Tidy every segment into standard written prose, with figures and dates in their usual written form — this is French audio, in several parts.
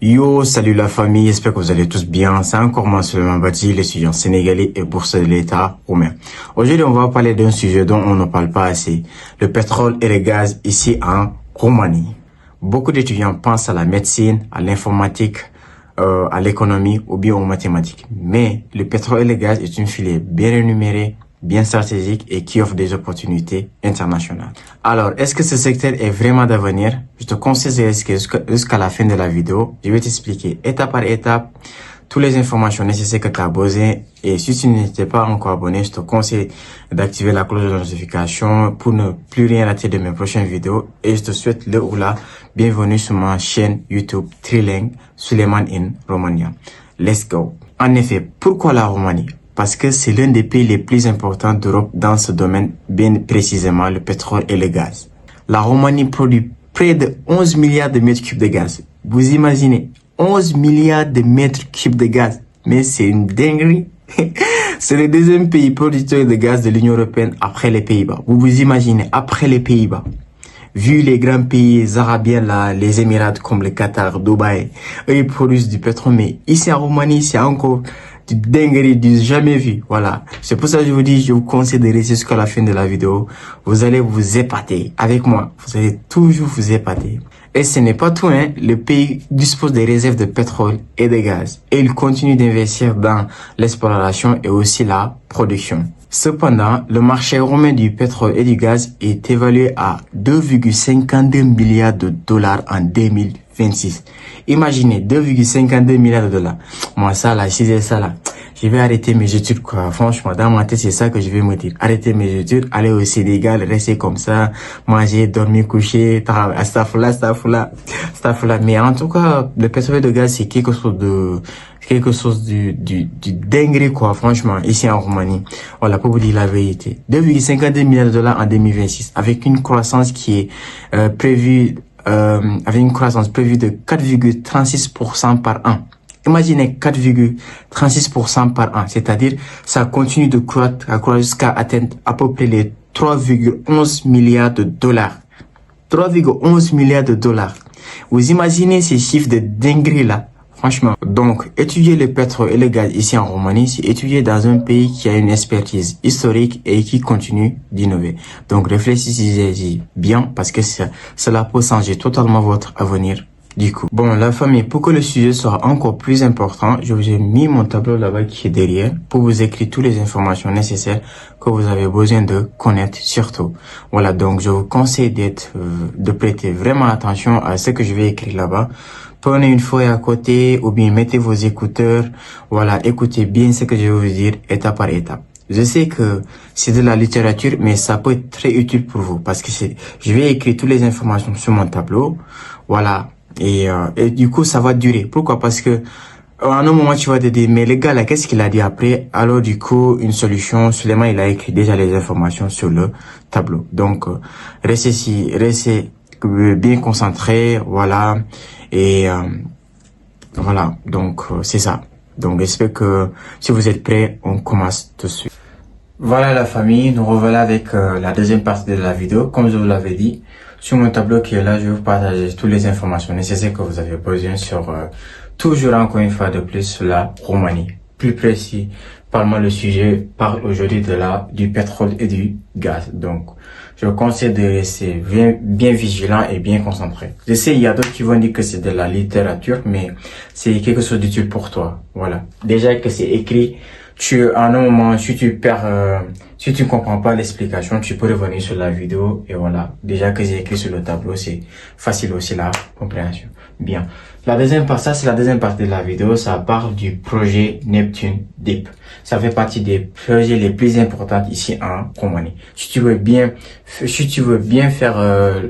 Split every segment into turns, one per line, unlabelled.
Yo, salut la famille, j'espère que vous allez tous bien. C'est encore moi, Suleiman Badji, l'étudiant sénégalais et boursier de l'État roumain. Aujourd'hui, on va parler d'un sujet dont on ne parle pas assez, le pétrole et le gaz ici en Roumanie. Beaucoup d'étudiants pensent à la médecine, à l'informatique, à l'économie ou bien aux mathématiques. Mais le pétrole et le gaz est une filière bien rémunérée, bien stratégique et qui offre des opportunités internationales. Alors, est-ce que ce secteur est vraiment d'avenir? Je te conseille de rester jusqu'à la fin de la vidéo. Je vais t'expliquer étape par étape toutes les informations nécessaires que tu as besoin. Et si tu n'étais pas encore abonné, je te conseille d'activer la cloche de notification pour ne plus rien rater de mes prochaines vidéos. Et je te souhaite le ou la bienvenue sur ma chaîne YouTube Trilingue Suleiman in Romania. Let's go. En effet, pourquoi la Roumanie? Parce que c'est l'un des pays les plus importants d'Europe dans ce domaine, bien précisément le pétrole et le gaz. La Roumanie produit près de 11 milliards de mètres cubes de gaz. Vous imaginez, 11 milliards de mètres cubes de gaz. Mais c'est une dinguerie. C'est le deuxième pays producteur de gaz de l'Union européenne après les Pays-Bas. Vous vous imaginez, après les Pays-Bas. Vu les grands pays arabiens là, les Émirats comme le Qatar, Dubaï, eux ils produisent du pétrole, mais ici en Roumanie, c'est encore du dinguerie, du jamais vu. Voilà. C'est pour ça que je vous dis, je vous conseille de rester jusqu'à la fin de la vidéo. Vous allez vous épater. Avec moi, vous allez toujours vous épater. Et ce n'est pas tout, hein. Le pays dispose des réserves de pétrole et de gaz. Et il continue d'investir dans l'exploration et aussi la production. Cependant, le marché roumain du pétrole et du gaz est évalué à 2,52 milliards de dollars en 2026. Imaginez, 2,52 milliards de dollars. Moi, ça là, si c'est ça là, je vais arrêter mes études, quoi. Franchement, dans ma tête, c'est ça que je vais me dire. Arrêter mes études, aller au Sénégal, rester comme ça, manger, dormir, coucher, astafurlah. Mais en tout cas, le pétrole et le gaz, c'est quelque chose du dinguerie, quoi, franchement, ici en Roumanie. Voilà, pour vous dire la vérité. 2,52 milliards de dollars en 2026, avec une croissance qui est prévue de 4,36% par an. Imaginez 4,36% par an, c'est-à-dire ça continue de croître jusqu'à atteindre à peu près les 3,11 milliards de dollars. 3,11 milliards de dollars. Vous imaginez ces chiffres de dinguerie là? Franchement. Donc, étudier le pétrole et le gaz ici en Roumanie, c'est étudier dans un pays qui a une expertise historique et qui continue d'innover. Donc, réfléchissez-y bien parce que cela peut changer totalement votre avenir. Du coup, bon, la famille, pour que le sujet soit encore plus important, je vous ai mis mon tableau là-bas qui est derrière pour vous écrire toutes les informations nécessaires que vous avez besoin de connaître surtout. Voilà, donc je vous conseille de prêter vraiment attention à ce que je vais écrire là-bas. Prenez une feuille à côté ou bien mettez vos écouteurs. Voilà, écoutez bien ce que je vais vous dire étape par étape. Je sais que c'est de la littérature, mais ça peut être très utile pour vous parce que je vais écrire toutes les informations sur mon tableau. Voilà. Et du coup, ça va durer. Pourquoi? Parce que à un moment, tu vas te dire, mais le gars là, qu'est-ce qu'il a dit après? Alors du coup, une solution, Suleiman, il a écrit déjà les informations sur le tableau. Donc, restez bien concentré, voilà. Et voilà, donc c'est ça. Donc, j'espère que si vous êtes prêts, on commence tout de suite. Voilà la famille, nous revoilà avec la deuxième partie de la vidéo. Comme je vous l'avais dit, sur mon tableau qui est là, je vais vous partager toutes les informations nécessaires que vous avez besoin sur, toujours encore une fois de plus, sur la Roumanie. Plus précis, parle-moi le sujet parle aujourd'hui du pétrole et du gaz. Donc, je vous conseille de rester bien vigilant et bien concentré. Je sais, il y a d'autres qui vont dire que c'est de la littérature, mais c'est quelque chose d'utile pour toi. Voilà. Déjà que c'est écrit, à un moment, si tu ne comprends pas l'explication, tu peux revenir sur la vidéo et voilà. Déjà que j'ai écrit sur le tableau, c'est facile aussi la compréhension. Bien. Ça c'est la deuxième partie de la vidéo, ça parle du projet Neptune Deep. Ça fait partie des projets les plus importants ici en Roumanie. Si tu veux bien faire,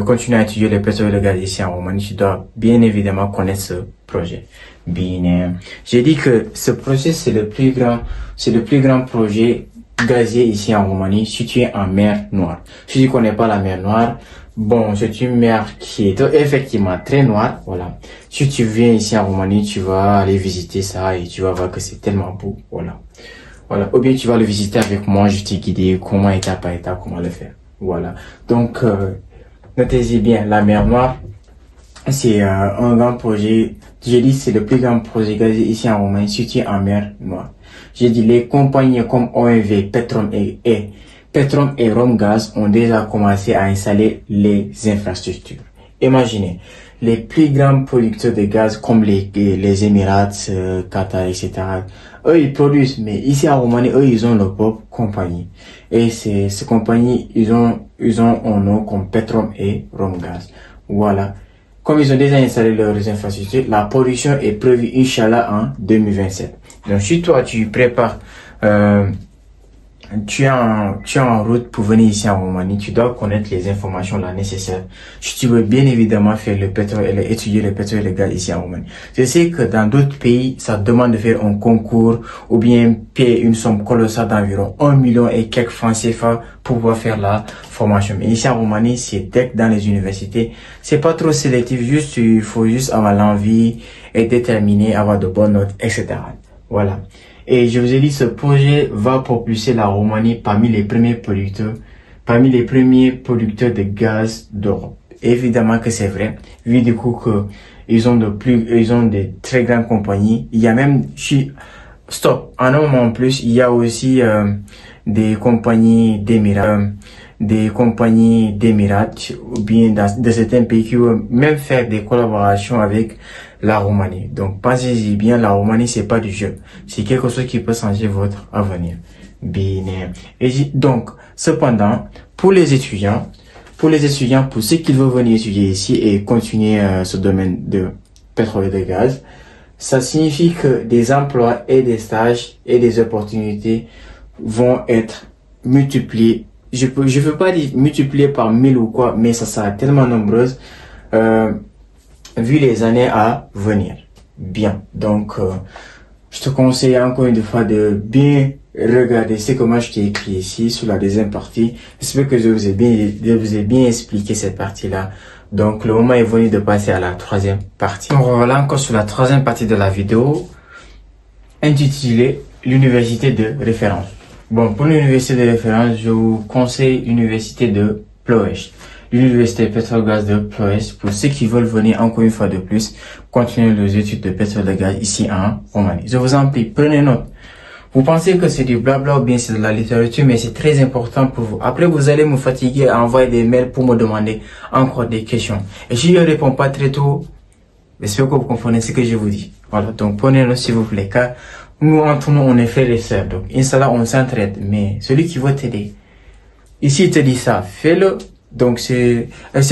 continuer à étudier le pétrole et le gaz ici en Roumanie, tu dois bien évidemment connaître ce projet. Bien. J'ai dit que ce projet c'est le plus grand projet gazier ici en Roumanie, situé en mer Noire. Si tu connais pas la mer Noire, bon, c'est une mer qui est effectivement très noire, voilà. Si tu viens ici en Roumanie, tu vas aller visiter ça et tu vas voir que c'est tellement beau, voilà. Voilà. Ou bien tu vas le visiter avec moi, je t'ai guidé comment étape par étape, comment le faire. Voilà. Donc, notez-y bien, la mer Noire, C'est un grand projet. J'ai dit c'est le plus grand projet gazier ici en Roumanie, situé en mer Noire. J'ai dit les compagnies comme OMV, Petrom et Romgaz ont déjà commencé à installer les infrastructures. Imaginez, les plus grands producteurs de gaz comme les Émirats, Qatar, etc. Eux, ils produisent, mais ici en Roumanie, eux, ils ont leur propre compagnie. Et ces compagnies, ils ont un nom comme Petrom et Romgaz. Voilà. Comme ils ont déjà installé leurs infrastructures, la production est prévue, Inch'Allah, en 2027. Donc, si toi, tu prépares, tu es en route pour venir ici en Roumanie, tu dois connaître les informations là nécessaires. Si tu veux bien évidemment faire le pétrole et étudier le pétrole et le gaz ici en Roumanie. Je sais que dans d'autres pays, ça demande de faire un concours ou bien payer une somme colossale d'environ 1 million et quelques francs CFA pour pouvoir faire la formation. Mais ici en Roumanie, c'est dès que dans les universités, c'est pas trop sélectif, juste, il faut juste avoir l'envie, être déterminé, avoir de bonnes notes, etc. Voilà. Et je vous ai dit, ce projet va propulser la Roumanie parmi les premiers producteurs de gaz d'Europe. Évidemment que c'est vrai, vu du coup que ils ont des très grandes compagnies. Il y a même, en un moment en plus, il y a aussi des compagnies d'Émirats, ou bien de certains pays qui vont même faire des collaborations avec la Roumanie. Donc, pensez-y bien, la Roumanie, c'est pas du jeu. C'est quelque chose qui peut changer votre avenir. Bien. Et donc, cependant, pour ceux qui veulent venir étudier ici et continuer ce domaine de pétrole et de gaz, ça signifie que des emplois et des stages et des opportunités vont être multipliés. Je veux pas dire multipliés par 1000 ou quoi, mais ça sera tellement nombreuse, vu les années à venir. Bien. Donc, je te conseille encore une fois de bien regarder ce que moi je t'ai écrit ici sur la deuxième partie. J'espère que je vous ai bien expliqué cette partie-là. Donc, le moment est venu de passer à la troisième partie. Donc, voilà encore sur la troisième partie de la vidéo, intitulée l'université de référence. Bon, pour l'université de référence, je vous conseille l'université de Ploiești. L'université pétrole-gaz de Ploiești, pour ceux qui veulent venir encore une fois de plus, continuer les études de pétrole et de gaz ici en Roumanie. Je vous en prie, prenez note. Vous pensez que c'est du blabla ou bien c'est de la littérature, mais c'est très important pour vous. Après, vous allez me fatiguer à envoyer des mails pour me demander encore des questions. Et si je ne réponds pas très tôt, j'espère que vous comprenez ce que je vous dis. Voilà, donc prenez note s'il vous plaît, car nous, entre nous, on est frères et sœurs. Donc, Inch'Allah, on s'entraide. Mais celui qui veut t'aider, ici, il te dit ça, fais-le. Donc, c'est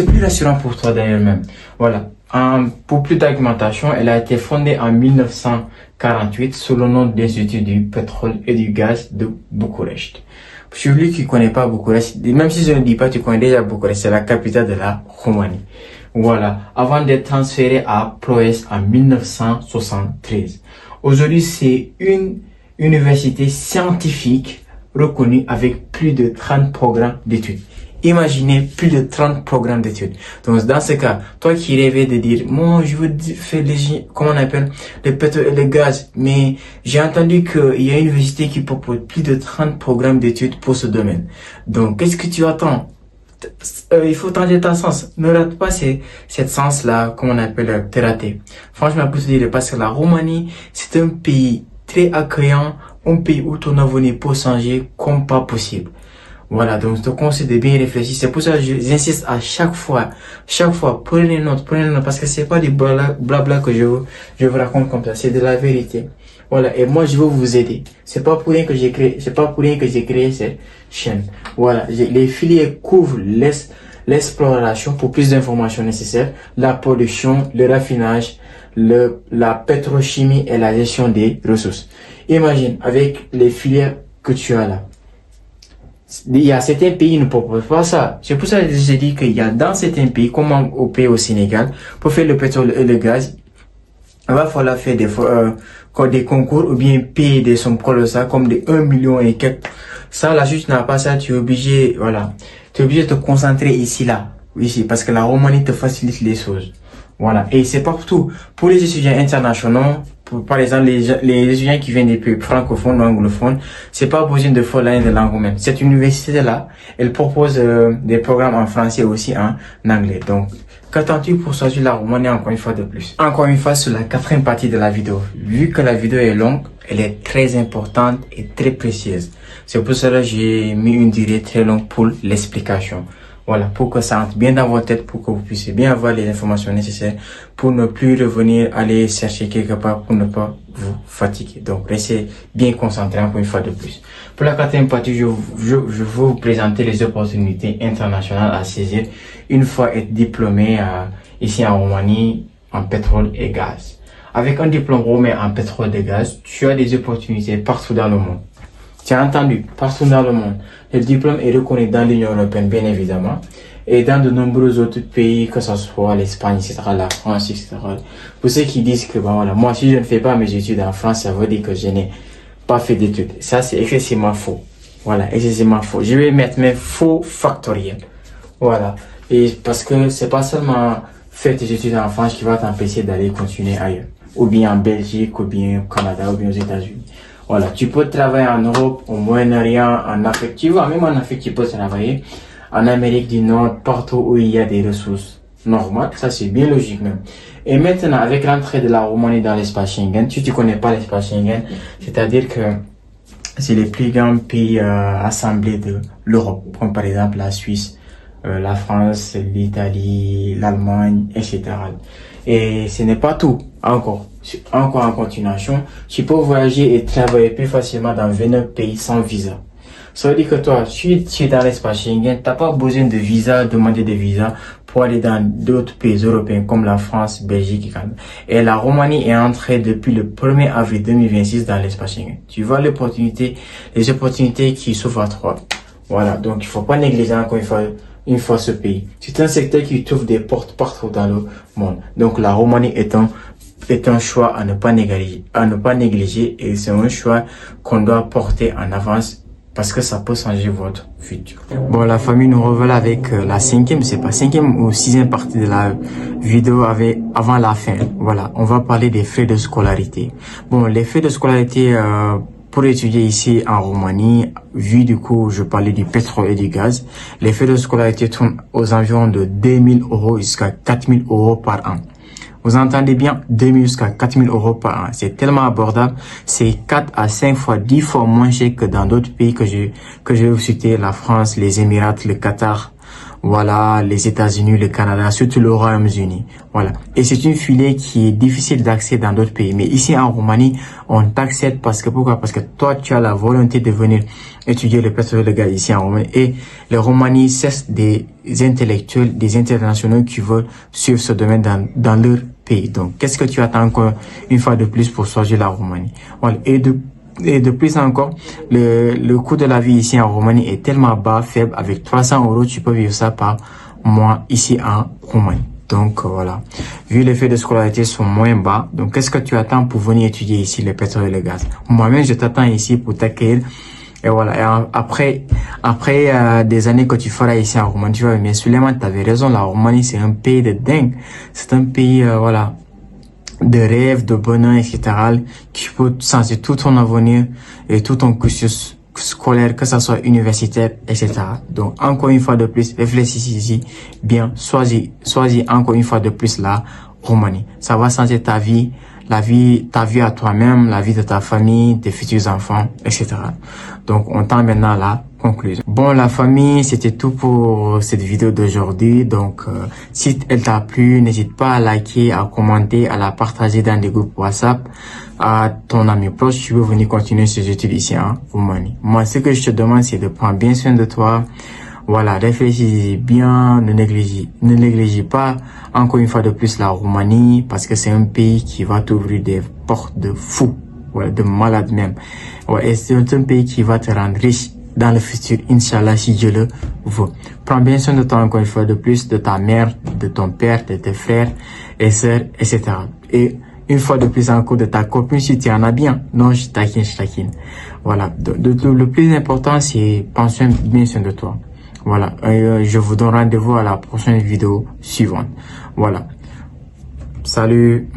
plus rassurant pour toi d'ailleurs même. Voilà. Pour plus d'argumentation, elle a été fondée en 1948 sous le nom d'Institut du pétrole et du gaz de Bucarest. Pour celui qui connaît pas Bucarest, même si je ne dis pas, tu connais déjà Bucarest, c'est la capitale de la Roumanie. Voilà. Avant d'être transféré à Ploiești en 1973. Aujourd'hui, c'est une université scientifique reconnue avec plus de 30 programmes d'études. Imaginez plus de 30 programmes d'études. Donc, dans ce cas, toi qui rêvais de dire, moi, je veux faire comment on appelle, le pétrole et le gaz, mais j'ai entendu qu'il y a une université qui propose plus de 30 programmes d'études pour ce domaine. Donc, qu'est-ce que tu attends? Il faut tenter ta chance. Ne rate pas cette chance-là, comme on appelle, te rater. Franchement, pour te dire, parce que la Roumanie, c'est un pays très accueillant, un pays où ton avenir peut changer comme pas possible. Voilà, donc je te conseille de bien réfléchir. C'est pour ça que j'insiste à chaque fois, prenez note, parce que c'est pas du blabla que je vous raconte comme ça, c'est de la vérité. Voilà, et moi je veux vous aider. C'est pas pour rien que j'ai créé cette chaîne. Voilà, les filières couvrent l'exploration pour plus d'informations nécessaires, la production, le raffinage, la pétrochimie et la gestion des ressources. Imagine, avec les filières que tu as là. Il y a certains pays qui ne proposent pas ça. C'est pour ça que j'ai dit qu'il y a dans certains pays, comme au pays au Sénégal, pour faire le pétrole et le gaz, il va falloir faire des concours ou bien payer des sommes colossales comme des 1 million et quelques. Ça, là, si tu n'as pas ça, tu es obligé, voilà. Tu es obligé de te concentrer ici, parce que la Roumanie te facilite les choses. Voilà. Et c'est partout. Pour les étudiants internationaux, par exemple, les étudiants qui viennent des pays francophones ou anglophones, c'est pas besoin de faire l'année de langue roumaine. Cette université-là, elle propose des programmes en français et aussi en anglais. Donc, qu'attends-tu pour choisir la Roumanie encore une fois de plus? Encore une fois, sur la quatrième partie de la vidéo. Vu que la vidéo est longue, elle est très importante et très précieuse. C'est pour cela que j'ai mis une durée très longue pour l'explication. Voilà, pour que ça entre bien dans votre tête, pour que vous puissiez bien avoir les informations nécessaires pour ne plus revenir aller chercher quelque part pour ne pas vous fatiguer. Donc, restez bien concentrés encore une fois de plus. Pour la quatrième partie, je vais vous présenter les opportunités internationales à saisir une fois être diplômé ici en Roumanie en pétrole et gaz. Avec un diplôme roumain en pétrole et gaz, tu as des opportunités partout dans le monde. Tu as entendu, partout dans le monde. Le diplôme est reconnu dans l'Union européenne, bien évidemment, et dans de nombreux autres pays, que ce soit l'Espagne, etc., la France, etc. Pour ceux qui disent que, bon, voilà, moi, si je ne fais pas mes études en France, ça veut dire que je n'ai pas fait d'études. Ça, c'est excessivement faux. Voilà, excessivement faux. Je vais mettre mes faux factoriels. Voilà. Et parce que c'est pas seulement faire tes études en France qui va t'empêcher d'aller continuer ailleurs. Ou bien en Belgique, ou bien au Canada, ou bien aux États-Unis. Voilà, tu peux travailler en Europe, au Moyen-Orient, en Afrique. Tu vois, même en Afrique, tu peux travailler. En Amérique du Nord, partout où il y a des ressources normales. Ça, c'est bien logique même. Et maintenant, avec l'entrée de la Roumanie dans l'espace Schengen, si tu connais pas l'espace Schengen, c'est-à-dire que c'est les plus grands pays assemblés de l'Europe, comme par exemple la Suisse, la France, l'Italie, l'Allemagne, etc. Et ce n'est pas tout, encore en continuation, tu peux voyager et travailler plus facilement dans 29 pays sans visa. Ça veut dire que toi, si tu es dans l'espace Schengen, t'as pas besoin de visa, demander de visa pour aller dans d'autres pays européens comme la France, Belgique et Canada. Et la Roumanie est entrée depuis le 1er avril 2026 dans l'espace Schengen. Tu vois les opportunités qui s'ouvrent à toi. Voilà, donc il faut pas négliger encore une fois ce pays. C'est un secteur qui trouve des portes partout dans le monde. Donc la Roumanie est un choix à ne pas négliger et c'est un choix qu'on doit porter en avance parce que ça peut changer votre futur. Bon, la famille, nous revoilà avec la cinquième ou sixième partie de la vidéo avant la fin. Voilà, on va parler des frais de scolarité. Bon, les frais de scolarité pour étudier ici en Roumanie, vu du coup, je parlais du pétrole et du gaz, les frais de scolarité tournent aux environs de 2000 € jusqu'à 4000 € par an. Vous entendez bien, 2000 jusqu'à 4000 € par an. C'est tellement abordable. C'est 4 à 5 fois, 10 fois moins cher que dans d'autres pays que je vais vous citer, la France, les Émirats, le Qatar, voilà, les États-Unis, le Canada, surtout le Royaume-Uni. Voilà. Et c'est une filière qui est difficile d'accès dans d'autres pays. Mais ici en Roumanie, on t'accepte pourquoi? Parce que toi, tu as la volonté de venir étudier le pétrole et le gaz ici en Roumanie. Et le Roumanie cesse des intellectuels, des internationaux qui veulent suivre ce domaine dans leur pays. Donc, qu'est-ce que tu attends encore une fois de plus pour choisir la Roumanie? Voilà. Et de plus encore, le coût de la vie ici en Roumanie est tellement bas, faible. Avec 300 €, tu peux vivre ça par mois ici en Roumanie. Donc, voilà. Vu les frais de scolarité sont moins bas, donc qu'est-ce que tu attends pour venir étudier ici le pétrole et le gaz? Moi-même, je t'attends ici pour t'accueillir. Et voilà. Et après des années que tu feras ici en Roumanie, tu vas, mais Suleiman, t'avais raison, la Roumanie, c'est un pays de dingue. C'est un pays, voilà, de rêve, de bonheur, etc., qui peut changer tout ton avenir et tout ton cursus scolaire, que ça soit universitaire, etc. Donc, encore une fois de plus, réfléchissez bien, choisis encore une fois de plus la Roumanie. Ça va changer ta vie ta vie à toi-même, la vie de ta famille, tes futurs enfants, etc. Donc, on tend maintenant à la conclusion. Bon, la famille, c'était tout pour cette vidéo d'aujourd'hui. Donc, si elle t'a plu, n'hésite pas à liker, à commenter, à la partager dans des groupes WhatsApp à ton ami proche. Tu veux venir continuer ces études ici en Roumanie. Moi, ce que je te demande, c'est de prendre bien soin de toi. Voilà, réfléchis bien, ne négligez pas encore une fois de plus la Roumanie parce que c'est un pays qui va t'ouvrir des portes de fou, ouais, de malade même. Ouais, et c'est un pays qui va te rendre riche dans le futur, Inch'Allah, si Dieu le veut. Prends bien soin de toi encore une fois de plus, de ta mère, de ton père, de tes frères et sœurs, etc. Et une fois de plus encore de ta copine si tu en as bien. Non, je taquine. Voilà, le plus important, c'est prendre bien soin de toi. Voilà, je vous donne rendez-vous à la prochaine vidéo suivante. Voilà. Salut.